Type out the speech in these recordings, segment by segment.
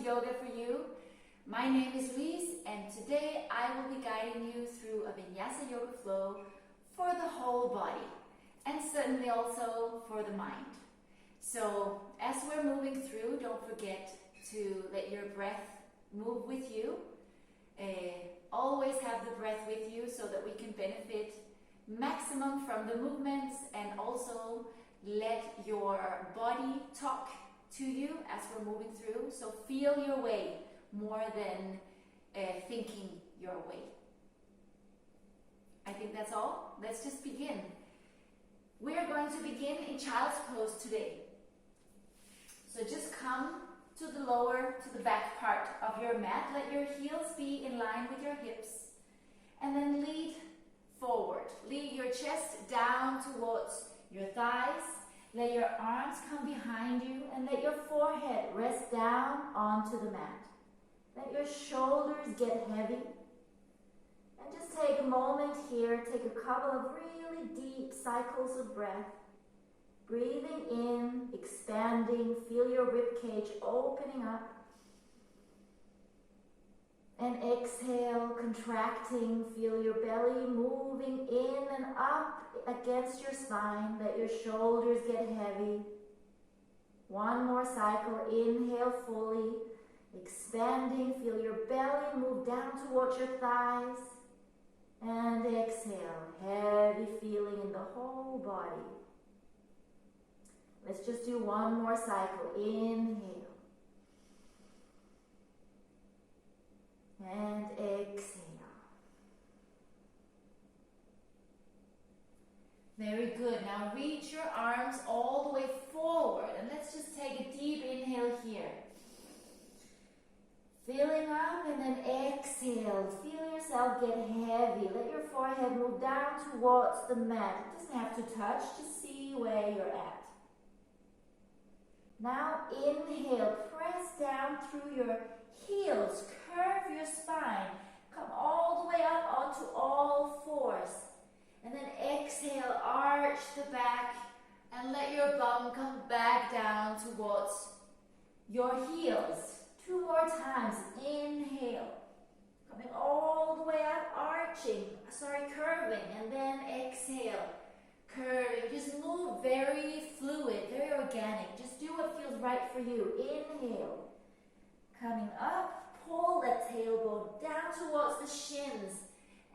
Yoga for You. My name is Louise, and today I will be guiding you through a Vinyasa yoga flow for the whole body and certainly also for the mind. So as we're moving through, don't forget to let your breath move with you. Always have the breath with you so that we can benefit maximum from the movements, and also let your body talk to you as we're moving through. So feel your way more than thinking your way. I think that's all. Let's just begin. We are going to begin in child's pose today. So just come to the back part of your mat. Let your heels be in line with your hips, and then lead forward. Lead your chest down towards your thighs. Let your arms come behind you, and let your forehead rest down onto the mat. Let your shoulders get heavy. And just take a moment here, take a couple of really deep cycles of breath. Breathing in, expanding, feel your ribcage opening up. And exhale, contracting, feel your belly moving in and up against your spine. Let your shoulders get heavy. One more cycle, inhale fully, expanding, feel your belly move down towards your thighs. And exhale, heavy feeling in the whole body. Let's just do one more cycle. Inhale. And exhale. Very good. Now reach your arms all the way forward. And let's just take a deep inhale here. Filling up, and then exhale. Feel yourself get heavy. Let your forehead move down towards the mat. It doesn't have to touch. Just see where you're at. Now inhale, press down through your heels, curve your spine, come all the way up onto all fours. And then exhale, arch the back, and let your bum come back down towards your heels. 2 more times, inhale, coming all the way up, curving, and then exhale. Curving, just move very fluid, very organic. Just do what feels right for you. Inhale, coming up, pull that tailbone down towards the shins,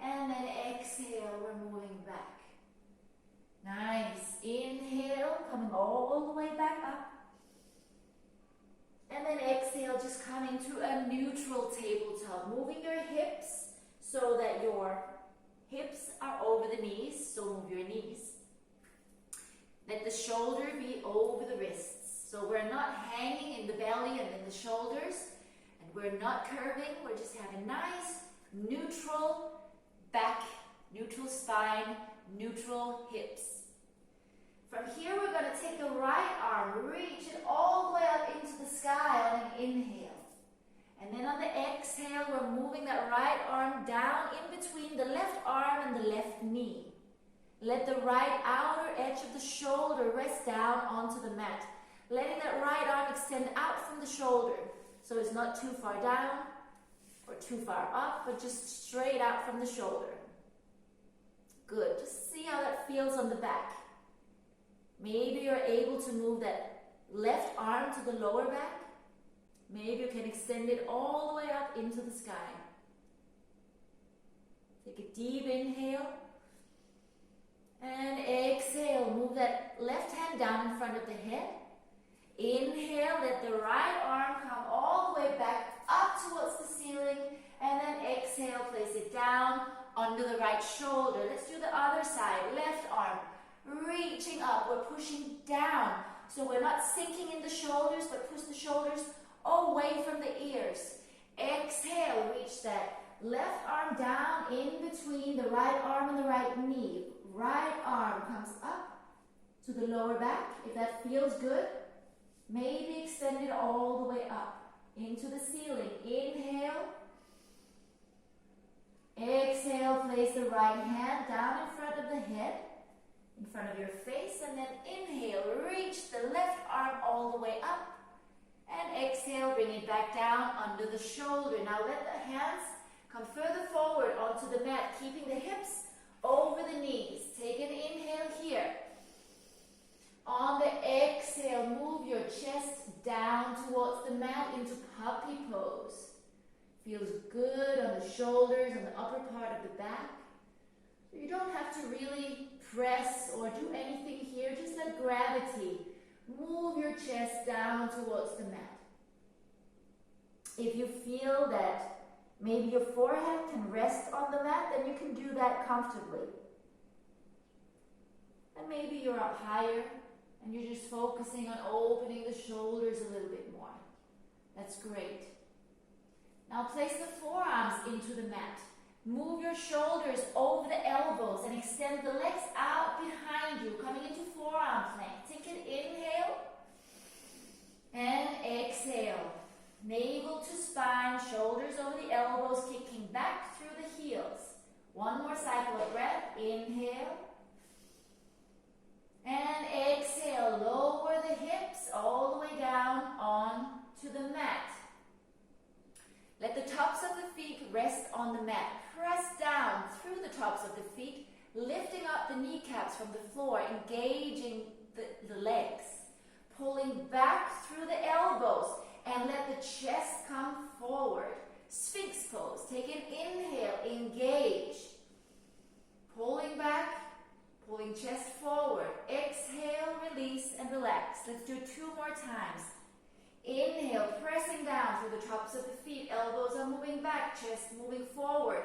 and then exhale, we're moving back. Nice. Inhale, coming all the way back up. And then exhale, just coming to a neutral tabletop, moving your hips so that your hips are over the knees, so move your knees. Let the shoulder be over the wrists. So we're not hanging in the belly and in the shoulders, and we're not curving. We're just having nice, neutral back, neutral spine, neutral hips. From here, we're going to take the right arm, reach it all the way up into the sky on an inhale. And then on the exhale, we're moving that right arm down in between the left arm and the left knee. Let the right outer edge of the shoulder rest down onto the mat. Letting that right arm extend out from the shoulder. So it's not too far down or too far up, but just straight out from the shoulder. Good. Just see how that feels on the back. Maybe you're able to move that left arm to the lower back. Maybe you can extend it all the way up into the sky. Take a deep inhale. And exhale, move that left hand down in front of the head. Inhale, let the right arm come all the way back up towards the ceiling. And then exhale, place it down under the right shoulder. Let's do the other side. Left arm, reaching up. We're pushing down. So we're not sinking in the shoulders, but push the shoulders away from the ears. Exhale, reach that left arm down in between the right arm and the right knee. Right arm comes up to the lower back. If that feels good, maybe extend it all the way up into the ceiling. Inhale. Exhale, place the right hand down in front of the head, in front of your face, and then inhale, reach the left arm all the way up. And exhale, bring it back down under the shoulder. Now let the hands come further forward onto the mat, keeping the hips over the knees. Take an inhale here. On the exhale, move your chest down towards the mat into puppy pose. Feels good on the shoulders, on the upper part of the back. You don't have to really press or do anything here. Just let gravity move your chest down towards the mat. If you feel that maybe your forehead can rest on the mat, then you can do that comfortably. And maybe you're up higher and you're just focusing on opening the shoulders a little bit more. That's great. Now place the forearms into the mat. Move your shoulders over the elbows and extend the legs out behind you, coming into forearm plank. Take an inhale and exhale. Navel to spine, shoulders over the elbows, kicking back through the heels. One more cycle of breath. Inhale and exhale. Lower the hips all the way down onto the mat. Let the tops of the feet rest on the mat. Press down through the tops of the feet, lifting up the kneecaps from the floor, engaging the legs. Pulling back through the elbows and let the chest come forward. Sphinx pose. Take an inhale, engage. Pulling back, pulling chest forward. Exhale, release and relax. Let's do it 2 more times. Inhale, pressing down through the tops of the feet. Elbows are moving back, chest moving forward.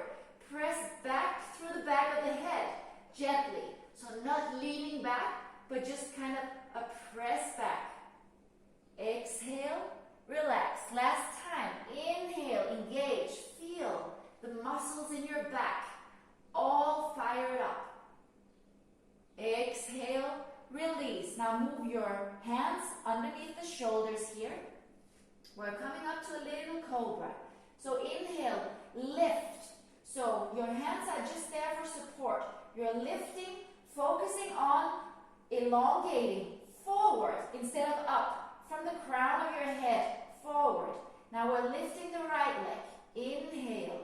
Press back through the back of the head, gently. So not leaning back, but just kind of a press back. Exhale, relax. Last time. Inhale, engage. Feel the muscles in your back all fired up. Exhale, release. Now move your hands underneath the shoulders here. We're coming up to a little cobra. So inhale, lift. So your hands are just there for support. You're lifting, focusing on elongating forward instead of up. From the crown of your head, forward. Now we're lifting the right leg. Inhale.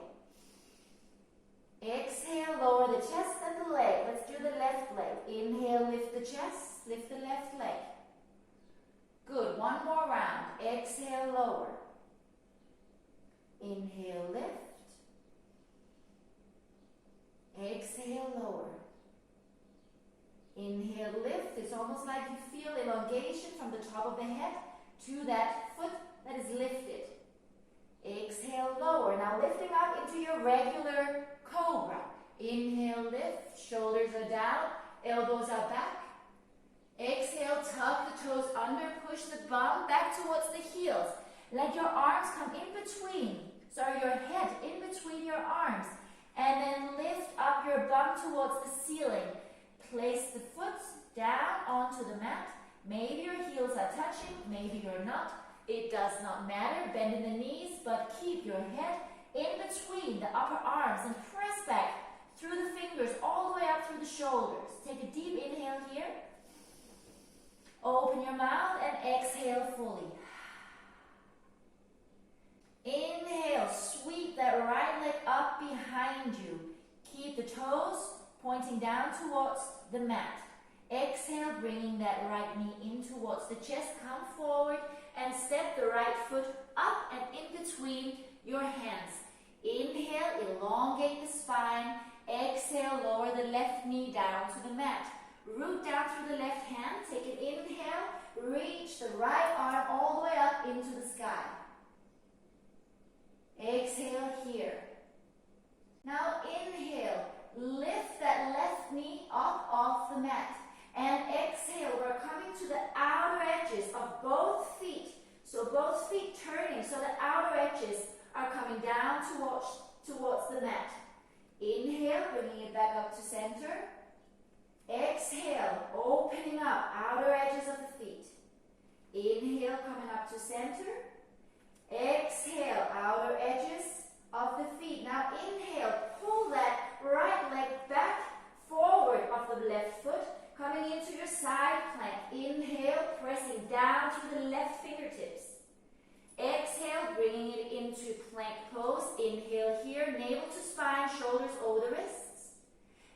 Exhale, lower the chest and the leg. Let's do the left leg. Inhale, lift the chest, lift the left leg. Good, one more round. Exhale, lower. Inhale, lift. Exhale, lower. Inhale, lift. It's almost like you feel elongation from the top of the head to that foot that is lifted. Exhale, lower. Now lifting up into your regular cobra. Inhale, lift. Shoulders are down. Elbows are back. Exhale, tuck the toes under. Push the bum back towards the heels. Let your arms come in between. Sorry, your head in between your arms. And then lift up your bum towards the ceiling. Place the foot down onto the mat. Maybe your heels are touching, maybe you're not. It does not matter. Bend in the knees, but keep your head in between the upper arms and press back through the fingers all the way up through the shoulders. Take a deep inhale here. Open your mouth and exhale fully. Inhale, sweep that right leg up behind you. Keep the toes pointing down towards the mat. Exhale, bringing that right knee in towards the chest. Come forward and step the right foot up and in between your hands. Inhale, elongate the spine. Exhale, lower the left knee down to the mat. Root down through the left hand. Take an inhale. Reach the right arm all the way up into the sky. Exhale here. Now inhale. Lift that left knee up off the mat. And exhale, we're coming to the outer edges of both feet. So both feet turning, so the outer edges are coming down towards the mat. Inhale, bringing it back up to center. Exhale, opening up, outer edges of the feet. Inhale, coming up to center. Exhale, outer edges of the feet. Now inhale, pull that right leg back forward off the left foot, coming into your side plank. Inhale, pressing down to the left fingertips. exhale, bringing it into plank pose. Inhale here, navel to spine, shoulders over the wrists.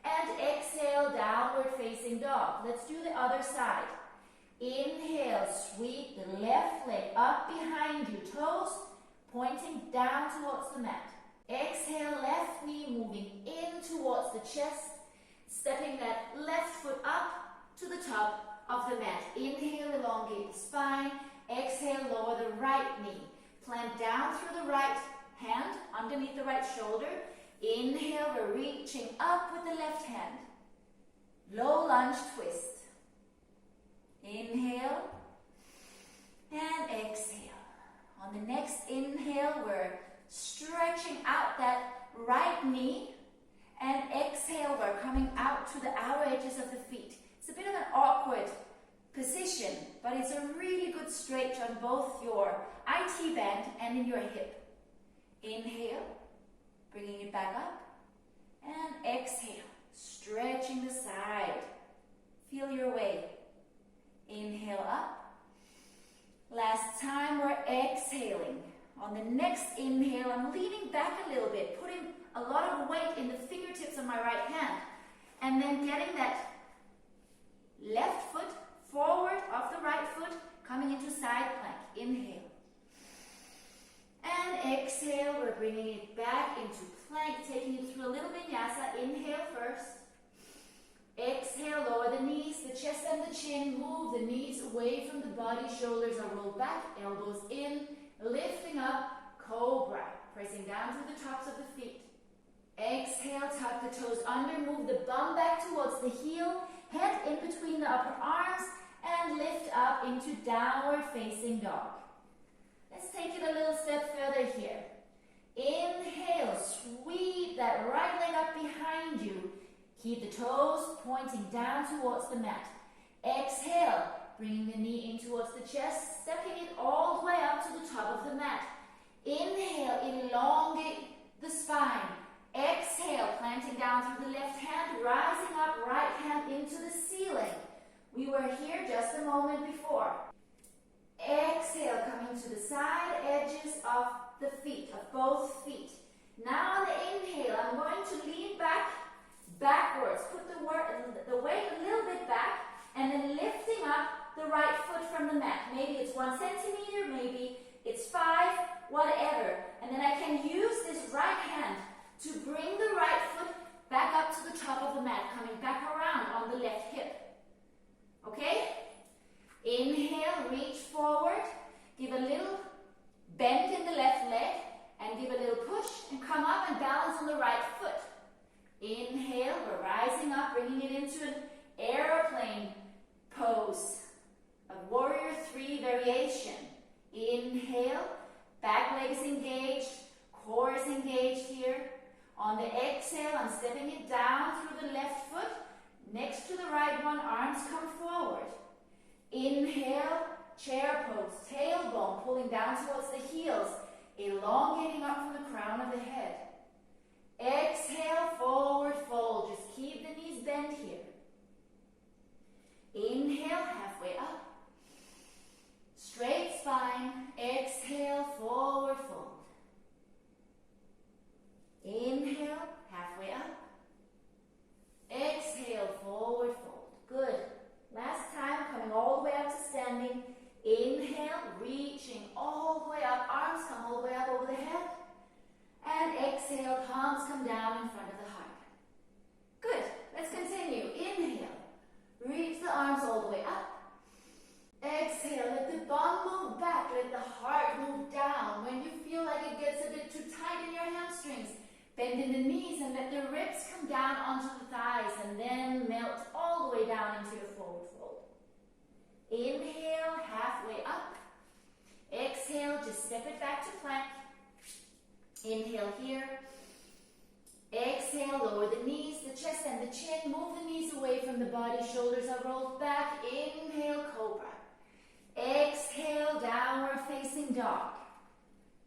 And exhale, downward facing dog. Let's do the other side. Inhale, sweep the left leg up behind you, toes pointing down towards the mat. Exhale, left knee moving in towards the chest, stepping that left foot up to the top of the mat. Inhale, elongate the spine. Exhale, lower the right knee. Plant down through the right hand, underneath the right shoulder. Inhale, we're reaching up with the left hand. Low lunge twist. Inhale and exhale. On the next inhale, we're stretching out that right knee. And exhale, we're coming out to the outer edges of the feet. It's a bit of an awkward position, but it's a really good stretch on both your IT band and in your hip. Inhale, bringing it back up. And exhale, stretching the side. Feel your way. Inhale up. Last time, we're exhaling. On the next inhale, I'm leaning back a little bit, putting a lot of weight in the fingertips of my right hand, and then getting that left foot forward of the right foot, coming into side plank. Inhale. And exhale, we're bringing it back into plank, taking it through a little vinyasa. Inhale first. Exhale, lower the knees, the chest and the chin. Move the knees away from the body. Shoulders are rolled back, elbows in. Lifting up, cobra. Pressing down through the tops of the feet. Exhale, tuck the toes under. Move the bum back towards the heel. Head in between the upper arms. And lift up into downward facing dog. Let's take it a little step further here. Inhale, sweep that right leg up behind you. Keep the toes pointing down towards the mat. Exhale, bringing the knee in towards the chest, stepping it all the way up to the top of the mat. Inhale, elongate the spine. Exhale, planting down through the left hand, rising up, right hand into the ceiling. We were here just a moment before. Exhale, coming to the side edges of the feet, of both feet. Now on the inhale, I'm going to lean backwards. Put the weight a little bit back, and then lifting up the right foot from the mat. Maybe it's 1 centimeter, maybe it's 5, whatever. And then I can use this right hand to bring the right foot back up to the top of the mat, coming back around on the left hip. Okay? Inhale, reach forward, give a little bend in the left leg, and give a little push, and come up and balance on the right foot. Inhale, we're rising up, bringing it into an airplane pose, a warrior 3 variation. Inhale, back leg is engaged, core is engaged here. On the exhale, I'm stepping it down through the left foot, next to the right one, arms come forward. Inhale, chair pose, tailbone pulling down towards the heels, elongating up from the crown of the head. Exhale, forward fold. Just keep the knees bent here. Inhale, halfway up. Straight spine. Exhale, forward fold. Inhale, halfway up. Exhale, forward fold. Good. Last time, coming all the way up to standing. Inhale, reaching all the way up. Arms come all the way up over the head. And exhale, palms come down in front of the heart. Good. Let's continue. Inhale. Reach the arms all the way up. Exhale. Let the bum move back. Let the heart move down. When you feel like it gets a bit too tight in your hamstrings, bend in the knees and let the ribs come down onto the thighs and then melt all the way down into your forward fold. Inhale, halfway up. Exhale, just step it back to plank. Inhale here. Exhale, lower the knees, the chest and the chin. Move the knees away from the body. Shoulders are rolled back. Inhale, cobra. Exhale, downward facing dog.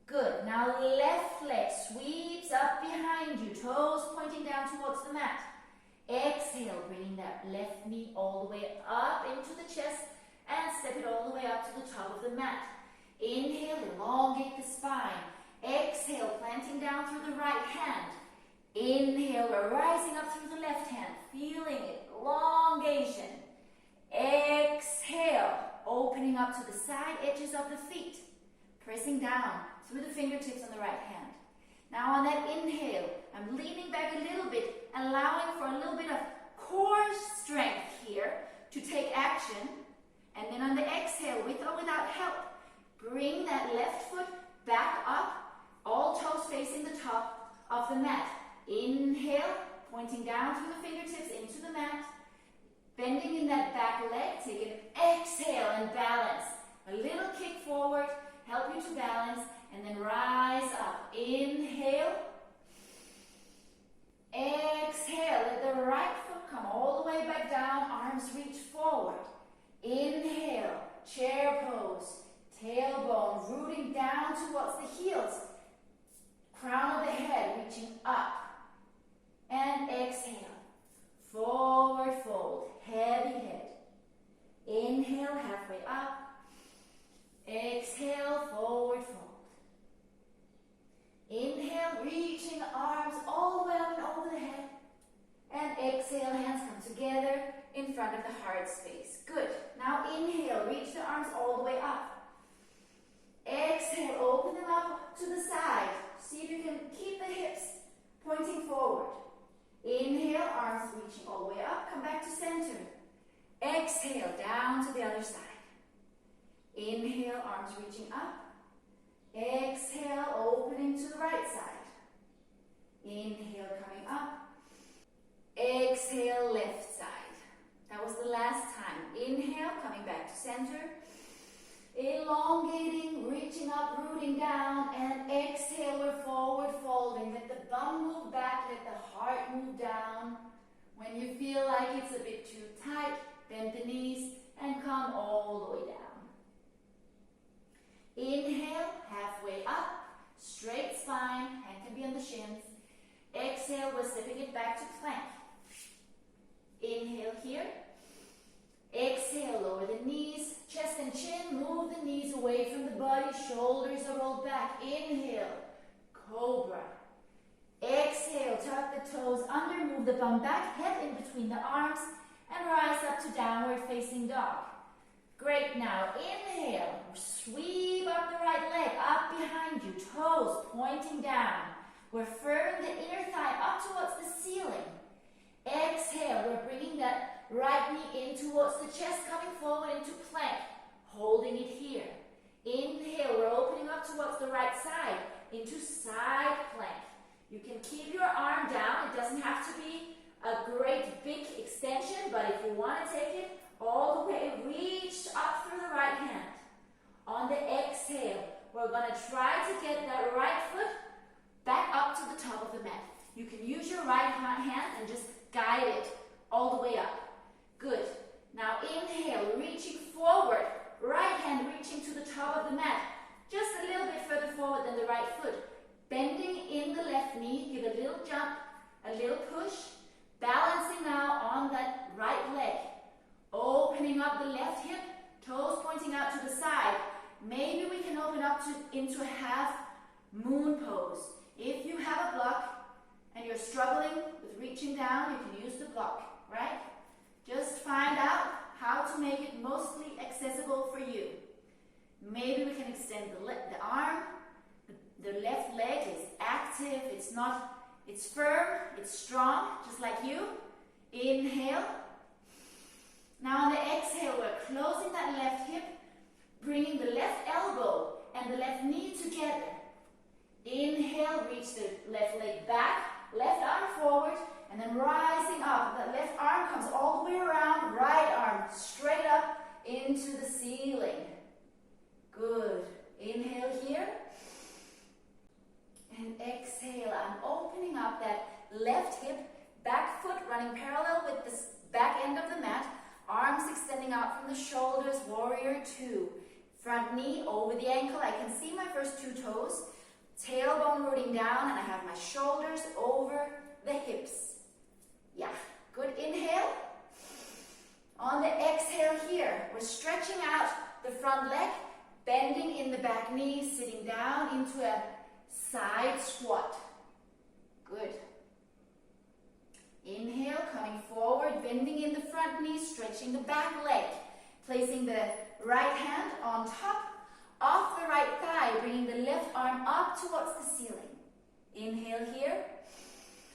Good. Now left leg sweeps up behind you. Toes pointing down towards the mat. Exhale, bringing that left knee all the way up into the chest and step it all the way up to the top of the mat. Inhale, elongate the spine. Exhale, planting down through the right hand. Inhale, we're rising up through the left hand, feeling it, elongation. Exhale, opening up to the side edges of the feet, pressing down through the fingertips on the right hand. Now on that inhale, I'm leaning back a little bit, allowing for a little bit of core strength here to take action. And then on the exhale, with or without help, bring that left foot back up, all toes facing the top of the mat. Inhale, pointing down through the fingertips into the mat. Bending in that back leg, take an exhale and balance. A little kick forward, help you to balance, and then rise up. Inhale. Exhale, let the right foot come all the way back down, arms reach forward. Inhale, chair pose, tailbone rooting down towards the heels. Crown of the head reaching up. And exhale, forward fold, heavy head. Inhale, halfway up. Exhale, forward fold. Inhale, reaching arms all the way up and over the head. And exhale, hands come together in front of the heart space. Good. Now inhale, reach the arms all the way up. Exhale, open them up to the side. See if you can keep the hips pointing forward. Inhale, arms reaching all the way up. Come back to center. Exhale, down to the other side. Inhale, arms reaching up. Exhale, opening to the right side. Inhale, coming up. Exhale, left side. That was the last time. Inhale, coming back to center. Elongating, reaching up, rooting down, and exhale, we're forward folding. Let the bum move back, let the heart move down. When you feel like it's a bit too tight, bend the knees and come all the way down. Inhale, halfway up, straight spine, hand can be on the shins. Exhale, we're stepping it back to plank. Inhale here. Exhale, lower the knees, chest and chin, move the knees away from the body, shoulders are rolled back. Inhale, cobra. Exhale, tuck the toes under, move the bum back, head in between the arms, and rise up to downward facing dog. Great, now inhale, sweep up the right leg, up behind you, toes pointing down. We're firming the inner thigh up towards the ceiling. Exhale, we're bringing that right knee in towards the chest, coming forward into plank, holding it here. Inhale, we're opening up towards the right side, into side plank. You can keep your arm down, it doesn't have to be a great big extension, but if you want to take it all the way, reach up through the right hand. On the exhale, we're going to try to get that right foot back up to the top of the mat. You can use your right hand and just guide it all the way up. Good. Now inhale, reaching forward, right hand reaching to the top of the mat, just a little bit further forward than the right foot. Bending in the left knee, give a little jump, a little push, balancing now on that right leg. Opening up the left hip, toes pointing out to the side. Maybe we can open up into a half moon pose. If you have a block and you're struggling with reaching down, you can use the block, right? Just find out how to make it mostly accessible for you. Maybe we can extend the arm. The left leg is active, it's firm, it's strong, just like you. Inhale. Now on the exhale, we're closing that left hip, bringing the left elbow and the left knee together. Inhale, reach the left leg back, left arm forward, and then rising up. That left arm comes all the way around, right arm straight up into the ceiling. Good. Inhale here. And exhale, I'm opening up that left hip, back foot running parallel with the back end of the mat, arms extending out from the shoulders, warrior two. Front knee over the ankle, I can see my first two toes, tailbone rooting down, and I have my shoulders over the hips. Yeah, good. Inhale. On the exhale here, we're stretching out the front leg, bending in the back knee, sitting down into a side squat. Good. Inhale, coming forward, bending in the front knee, stretching the back leg. Placing the right hand on top of the right thigh, bringing the left arm up towards the ceiling. Inhale here.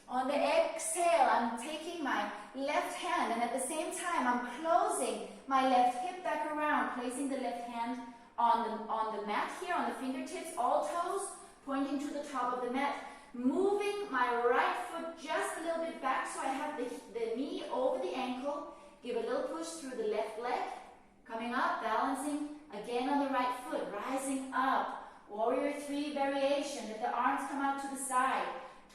On the exhale, I'm taking my left hand and at the same time I'm closing my left hip back around, placing the left hand on the mat here, on the fingertips, all toes pointing to the top of the mat. Moving my right foot just a little bit back so I have the knee over the ankle. Give a little push through the left leg. Coming up, balancing again on the right foot, rising up. Warrior 3 variation. Let the arms come out to the side.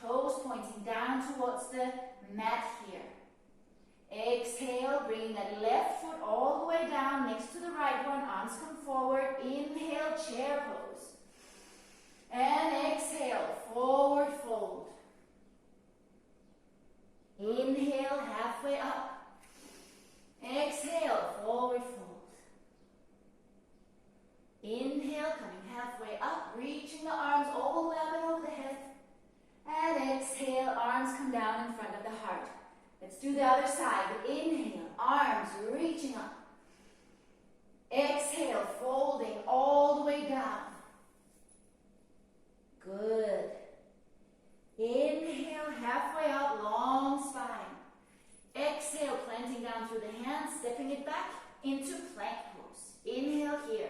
Toes pointing down towards the mat here. Exhale, bringing that left foot all the way down next to the right one. Arms come forward. Inhale, chair pose. And exhale, forward fold. Inhale, halfway up. Exhale, forward fold. Inhale, coming halfway up, reaching the arms all the way up and over the head. And exhale, arms come down in front of the heart. Let's do the other side. Inhale, arms reaching up. Exhale, folding all the way down. Good. Inhale, halfway up, long spine. Exhale, planting down through the hands, stepping it back into plank pose. Inhale here.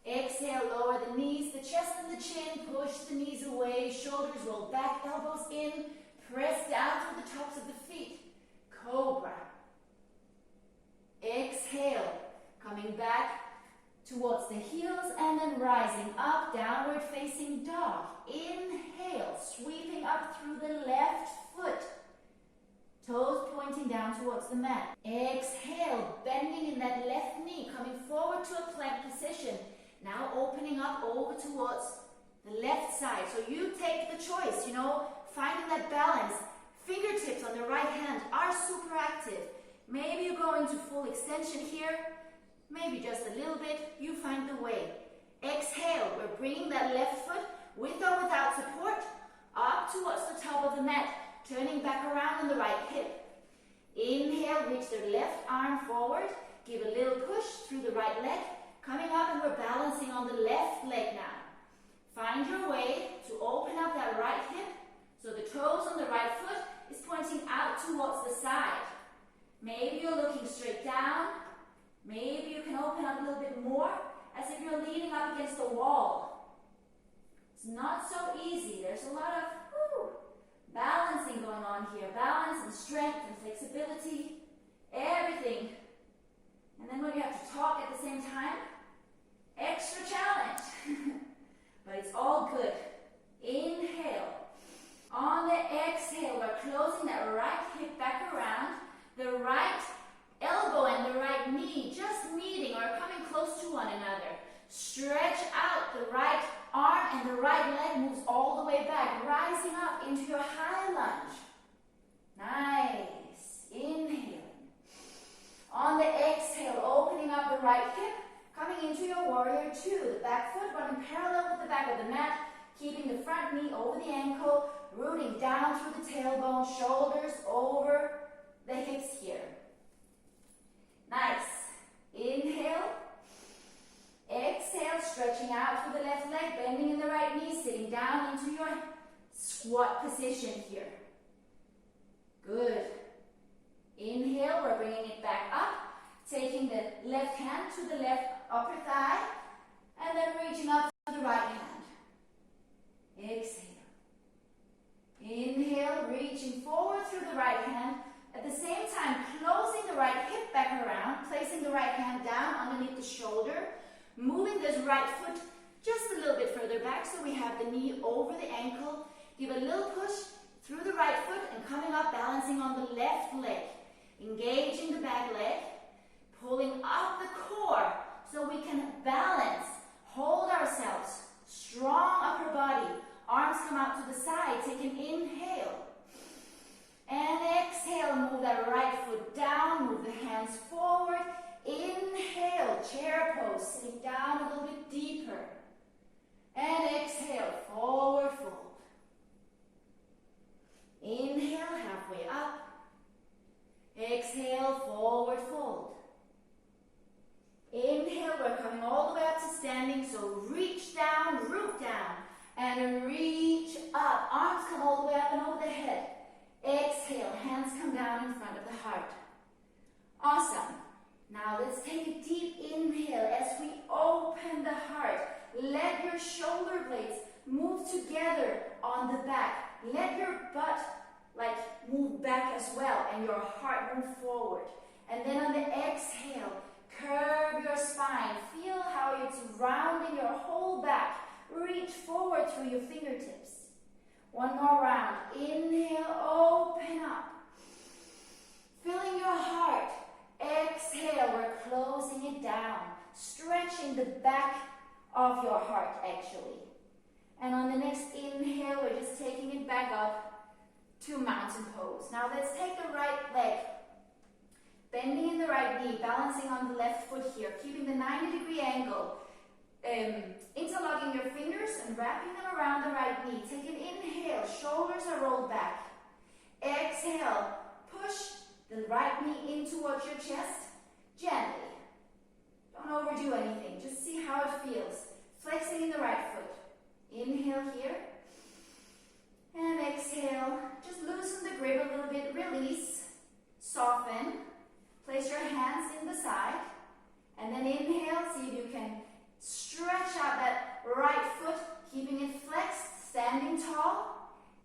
Exhale, lower the knees, the chest and the chin, push the knees away, shoulders roll back, elbows in, press down through the tops of the feet. Cobra. Exhale, coming back towards the heels and then rising up, downward facing dog. Inhale, sweeping up through the left foot. Toes pointing down towards the mat. Exhale, bending in that left knee, coming forward to a plank position. Now opening up over towards the left side. So you take the choice, finding that balance. Fingertips on the right hand are super active. Maybe you go into full extension here. Maybe just a little bit. You find the way. Exhale, we're bringing that left foot with or without support up towards the top of the mat. Turning back around on the right hip. Inhale, reach the left arm forward. Give a little push through the right leg. Coming up and we're balancing on the left leg now. Find your way to open up that right hip so the toes on the right foot is pointing out towards the side. Maybe you're looking straight down. Maybe you can open up a little bit more as if you're leaning up against the wall. It's not so easy. There's a lot of balancing going on here. Balance and strength and flexibility. Everything. And then when you have to talk at the same time, extra challenge. But it's all good. Inhale. On the exhale, we're closing that right hip back around. The right elbow and the right knee just meeting or coming close to one another. Stretch out the right arm and the right leg moves all the way back, rising up into your high lunge. Nice. Inhale. On the exhale, opening up the right hip, coming into your warrior 2. The back foot running parallel with the back of the mat, keeping the front knee over the ankle, rooting down through the tailbone, shoulders over the hips here. Nice. Inhale. Exhale, stretching out through the left leg, bending in the right knee, sitting down into your squat position here. Good. Inhale, we're bringing it back up, taking the left hand to the left upper thigh, and then reaching up to the right hand. Exhale. Inhale, reaching forward through the right hand, at the same time closing the right hip back around, placing the right hand down underneath the shoulder, moving this right foot just a little bit further back so we have the knee over the ankle. Give a little push through the right foot and coming up, balancing on the left leg. Engaging the back leg, pulling up the core so we can balance, hold ourselves, strong upper body, arms come out to the side, take an inhale. And exhale, move that right foot down, move the hands forward. Inhale, chair pose, sitting down a little bit And exhale, forward fold. Inhale, halfway up. Exhale, forward fold. Inhale, we're coming all the way up to standing, so reach down, root down, and reach up. Arms come all the way up and over the head. Exhale, hands come down in front of the heart. Awesome. Now let's take a deep inhale as we open the heart. Let your shoulder blades move together on the back. Let your butt move back as well and your heart move forward. And then on the exhale, curve your spine. Feel how it's rounding your whole back. Reach forward through your fingertips. One more round. Inhale, open up. Filling your heart. Exhale, we're closing it down. Stretching the back of your heart, actually. And on the next inhale, we're just taking it back up to mountain pose. Now let's take the right leg. Bending in the right knee, balancing on the left foot here, keeping the 90-degree angle. Interlocking your fingers and wrapping them around the right knee. Take an inhale, shoulders are rolled back. Exhale, push the right knee in towards your chest, gently. Don't overdo anything, just see how it feels. Flexing in the right foot. Inhale here. And exhale, just loosen the grip a little bit, release, soften. Place your hands in the side. And then inhale, see if you can stretch out that right foot, keeping it flexed, standing tall.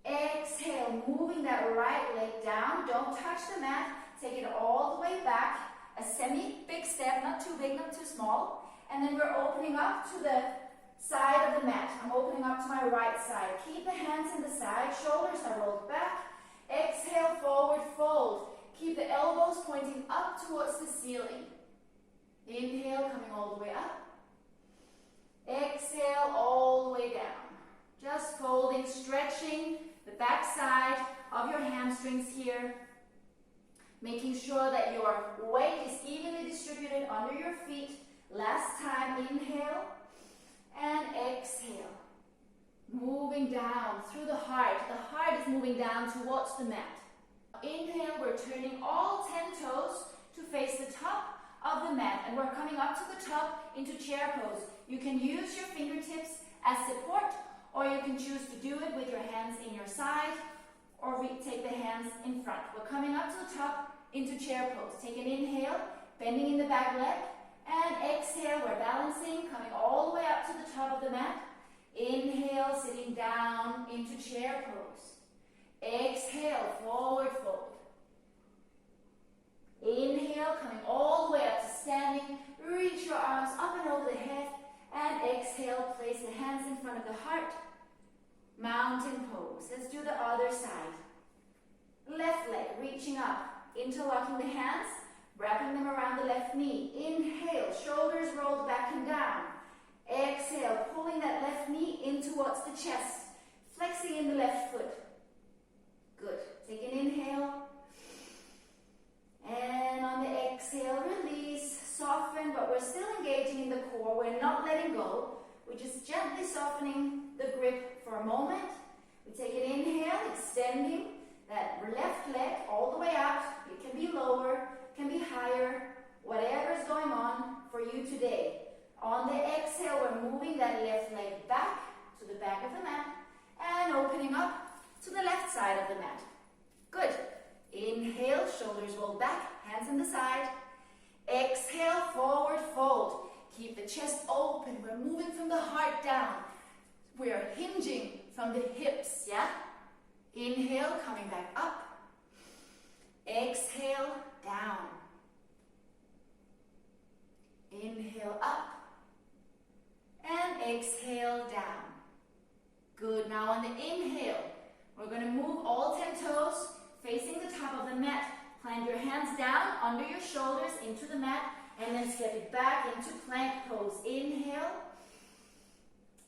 Exhale, moving that right leg down. Don't touch the mat. Take it all the way back. A semi-big step, not too big, not too small. And then we're opening up to the side of the mat. I'm opening up to my right side. Keep the hands in the side. Shoulders are rolled back. Exhale, forward fold. Keep the elbows pointing up towards the ceiling. Inhale, coming all the way up. Exhale, all the way down. Just folding, stretching the back side of your hamstrings here. Making sure that your weight is evenly distributed under your feet. Last time, inhale and exhale. Moving down through the heart. The heart is moving down towards the mat. Inhale, we're turning all 10 toes to face the top of the mat, and we're coming up to the top into chair pose. You can use your fingertips as support, or you can choose to do it with your hands in your side, or take the hands in front. We're coming up to the top into chair pose. Take an inhale, bending in the back leg, and exhale, we're balancing, coming all the way up to the top of the mat. Inhale, sitting down into chair pose. Exhale, forward fold. Inhale, coming all the way up to standing. Reach your arms up and over the head. And exhale, place the hands in front of the heart. Mountain pose. Let's do the other side. Left leg, reaching up. Interlocking the hands. Wrapping them around the left knee. Inhale, shoulders rolled back and down. Exhale, pulling that left knee in towards the chest. Flexing in the left foot. Good. Take an inhale. And on the exhale, release, soften, but we're still engaging in the core. We're not letting go. We're just gently softening the grip for a moment. We take an inhale, extending that left leg all the way out. It can be lower, can be higher, whatever is going on for you today. On the exhale, we're moving that left leg back to the back of the mat and opening up to the left side of the mat. Good. Inhale, shoulders roll back, hands in the side. Exhale, forward fold. Keep the chest open. We're moving from the heart down. We're hinging from the hips, yeah? Inhale, coming back up. Exhale, down. Inhale, up. And exhale, down. Good. Now on the inhale, we're going to move all 10 toes facing the top of the mat. Plant your hands down under your shoulders into the mat, and then step it back into plank pose. Inhale.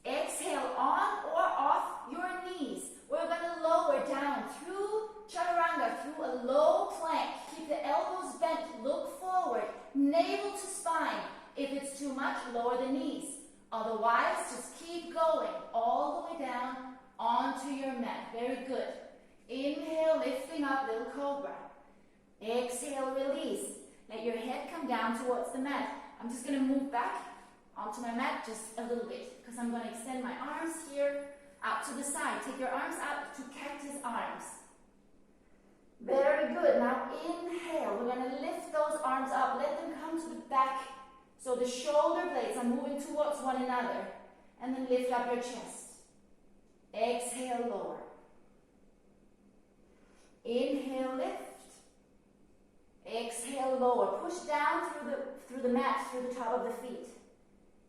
Exhale, on or off your knees. We're going to lower down through chaturanga, through a low plank. Keep the elbows bent, look forward, navel to spine. If it's too much, lower the knees. Otherwise, just keep going all the way down onto your mat. Very good. Inhale, lifting up, little cobra. Exhale, release. Let your head come down towards the mat. I'm just going to move back onto my mat just a little bit because I'm going to extend my arms here out to the side. Take your arms out to cactus arms. Very good. Now inhale. We're going to lift those arms up. Let them come to the back. So the shoulder blades are moving towards one another. And then lift up your chest. Exhale, lower. Inhale, lift. Exhale, lower. Push down through the mat, through the top of the feet.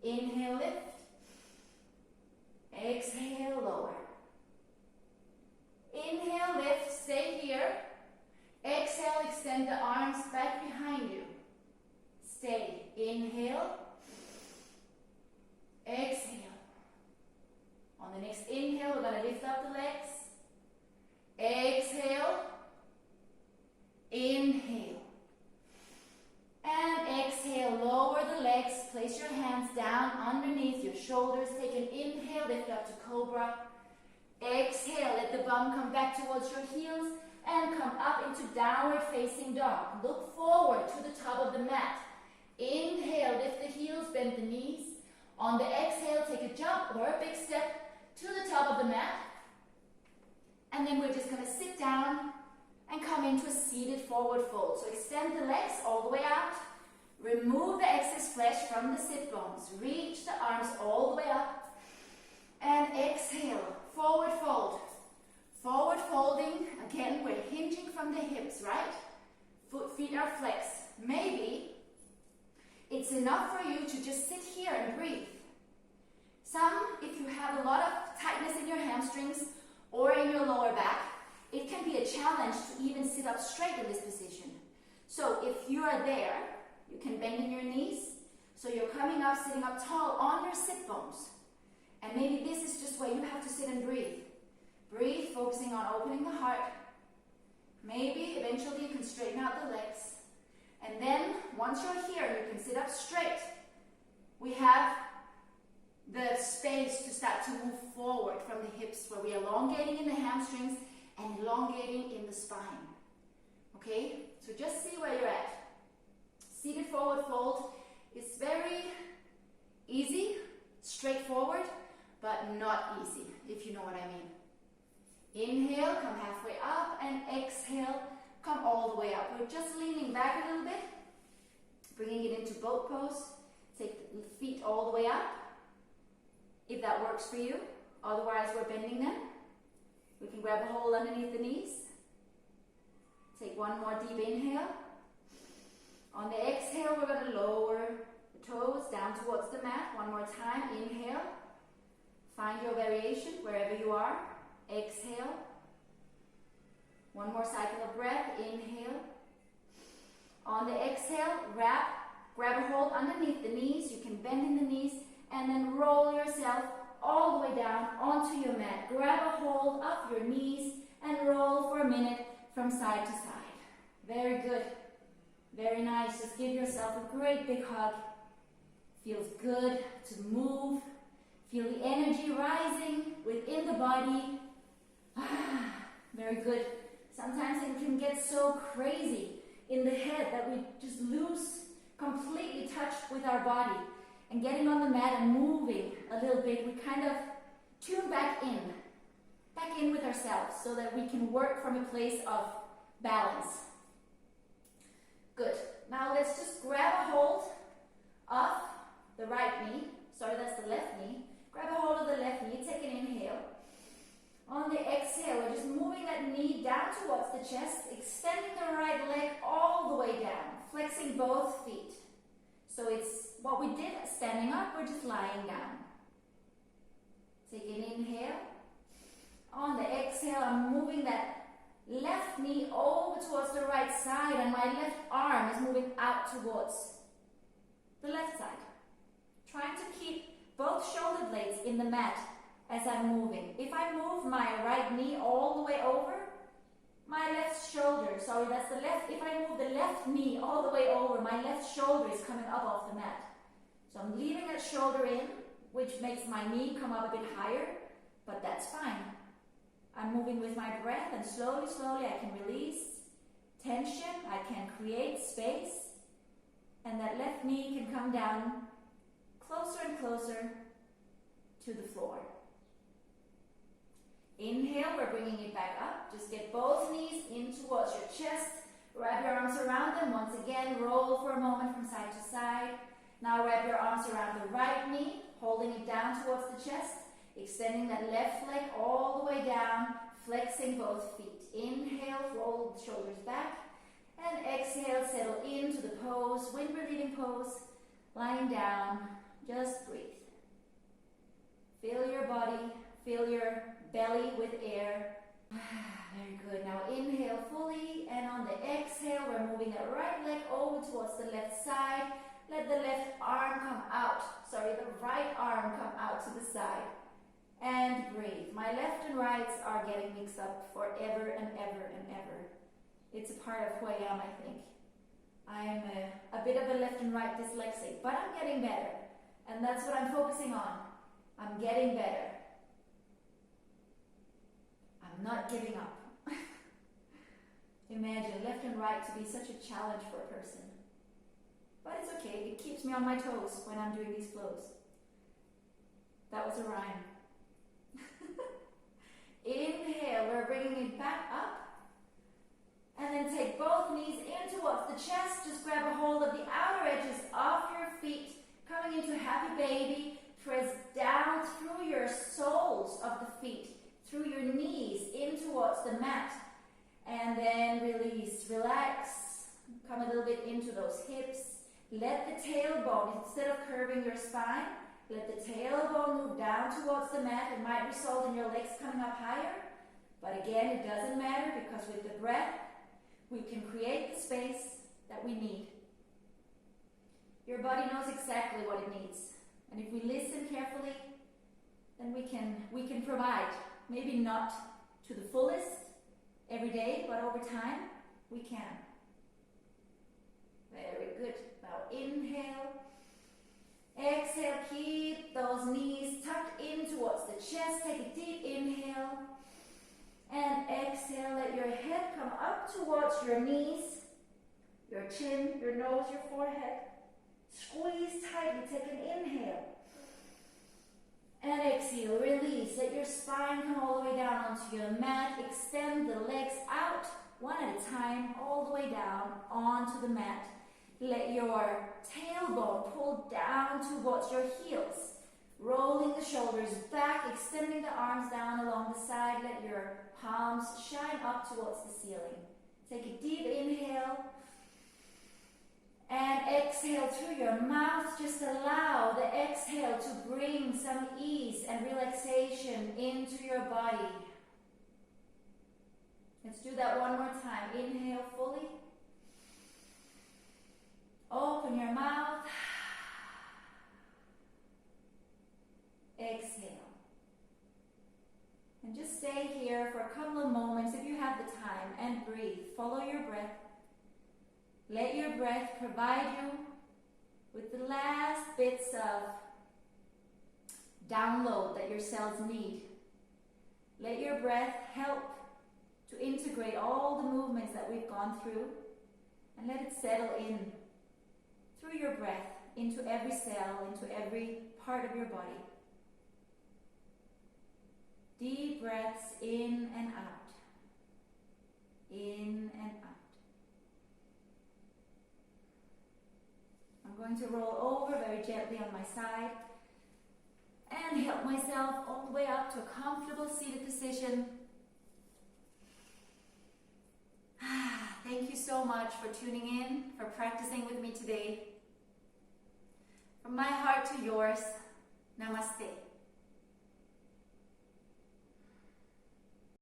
Inhale, lift. Exhale, lower. Inhale, lift. Stay here. Exhale, extend the arms back behind you. Stay. Inhale. Exhale. On the next inhale, we're going to lift up the legs. Exhale. Inhale. And exhale. Lower the legs. Place your hands down underneath your shoulders. Take an inhale. Lift up to cobra. Exhale. Let the bum come back towards your heels and come up into downward facing dog. Look forward to the top of the mat. Inhale, lift the heels, bend the knees. On the exhale, take a jump or a big step to the top of the mat. And then we're just going to sit down and come into a seated forward fold. So extend the legs all the way out. Remove the excess flesh from the sit bones. Reach the arms all the way up. And exhale, forward fold. Forward folding, again, we're hinging from the hips, right? Feet are flexed. Maybe it's enough for you to just sit here and breathe. If you have a lot of tightness in your hamstrings or in your lower back, it can be a challenge to even sit up straight in this position. So if you are there, you can bend in your knees. So you're coming up, sitting up tall on your sit bones. And maybe this is just where you have to sit and breathe. Breathe, focusing on opening the heart. Maybe eventually you can straighten out the legs. And then, once you're here, you can sit up straight. We have the space to start to move forward from the hips, where we are elongating in the hamstrings and elongating in the spine. Okay? So just see where you're at. Seated forward fold is very easy, straightforward, but not easy, if you know what I mean. Inhale, come halfway up, and exhale, come all the way up. We're just leaning back a little bit, bringing it into boat pose. Take the feet all the way up, if that works for you. Otherwise, we're bending them. We can grab a hold underneath the knees. Take one more deep inhale. On the exhale, we're going to lower the toes down towards the mat. One more time. Inhale. Find your variation wherever you are. Exhale. One more cycle of breath. Inhale. On the exhale, grab a hold underneath the knees. You can bend in the knees and then roll yourself all the way down onto your mat. Grab a hold of your knees and roll for a minute from side to side. Very good. Very nice. Just give yourself a great big hug. Feels good to move. Feel the energy rising within the body. Very good. Sometimes it can get so crazy in the head that we just lose completely touch with our body. And getting on the mat and moving a little bit, we kind of tune back in with ourselves so that we can work from a place of balance. Good. Now let's just grab a hold of the right knee. Sorry, that's the left knee. Grab a hold of the left knee. Take an inhale. On the exhale, we're just moving that knee down towards the chest, extending the right leg all the way down, flexing both feet. So it's what we did standing up, we're just lying down. Take an inhale. On the exhale, I'm moving that left knee over towards the right side, and my left arm is moving out towards the left side. Trying to keep both shoulder blades in the mat as I'm moving. If I move my right knee all the way over, my left shoulder, sorry, that's the left. If I move the left knee all the way over, my left shoulder is coming up off the mat. So I'm leaving that shoulder in, which makes my knee come up a bit higher, but that's fine. I'm moving with my breath, and slowly, slowly I can release tension, I can create space, and that left knee can come down closer and closer to the floor. Inhale, we're bringing it back up. Just get both knees in towards your chest. Wrap your arms around them. Once again, roll for a moment from side to side. Now wrap your arms around the right knee, holding it down towards the chest, extending that left leg all the way down, flexing both feet. Inhale, roll the shoulders back, and exhale, settle into the pose, wind relieving pose, lying down. Just breathe. Fill your body, fill your belly with air. Very good. Now inhale fully, and on the exhale, we're moving that right leg over towards the left side. Let the left arm come out. Sorry, the right arm come out to the side. And breathe. My left and rights are getting mixed up forever and ever and ever. It's a part of who I am, I think. I'm a bit of a left and right dyslexic, but I'm getting better. And that's what I'm focusing on. I'm getting better. I'm not giving up. Imagine left and right to be such a challenge for a person. But it's okay, it keeps me on my toes when I'm doing these flows. That was a rhyme. Inhale, we're bringing it back up. And then take both knees in towards the chest. Just grab a hold of the outer edges of your feet. Coming into happy baby. Press down through your soles of the feet, through your knees, in towards the mat. And then release, relax. Come a little bit into those hips. Let the tailbone, instead of curving your spine, let the tailbone move down towards the mat. It might result in your legs coming up higher. But again, it doesn't matter, because with the breath, we can create the space that we need. Your body knows exactly what it needs. And if we listen carefully, then we can provide. Maybe not to the fullest every day, but over time, we can. Very good. Now inhale. Exhale, keep those knees tucked in towards the chest. Take a deep inhale. And exhale, let your head come up towards your knees, your chin, your nose, your forehead. Squeeze tightly, take an inhale. And exhale, release. Let your spine come all the way down onto your mat. Extend the legs out, one at a time, all the way down onto the mat. Let your tailbone pull down towards your heels. Rolling the shoulders back, extending the arms down along the side. Let your palms shine up towards the ceiling. Take a deep inhale. And exhale through your mouth. Just allow the exhale to bring some ease and relaxation into your body. Let's do that one more time. Inhale fully. Open your mouth. Exhale. And just stay here for a couple of moments if you have the time, and breathe. Follow your breath. Let your breath provide you with the last bits of download that your cells need. Let your breath help to integrate all the movements that we've gone through, and let it settle in through your breath into every cell, into every part of your body. Deep breaths in and out. In and out. I'm going to roll over very gently on my side and help myself all the way up to a comfortable seated position. Thank you so much for tuning in, for practicing with me today. From my heart to yours, namaste.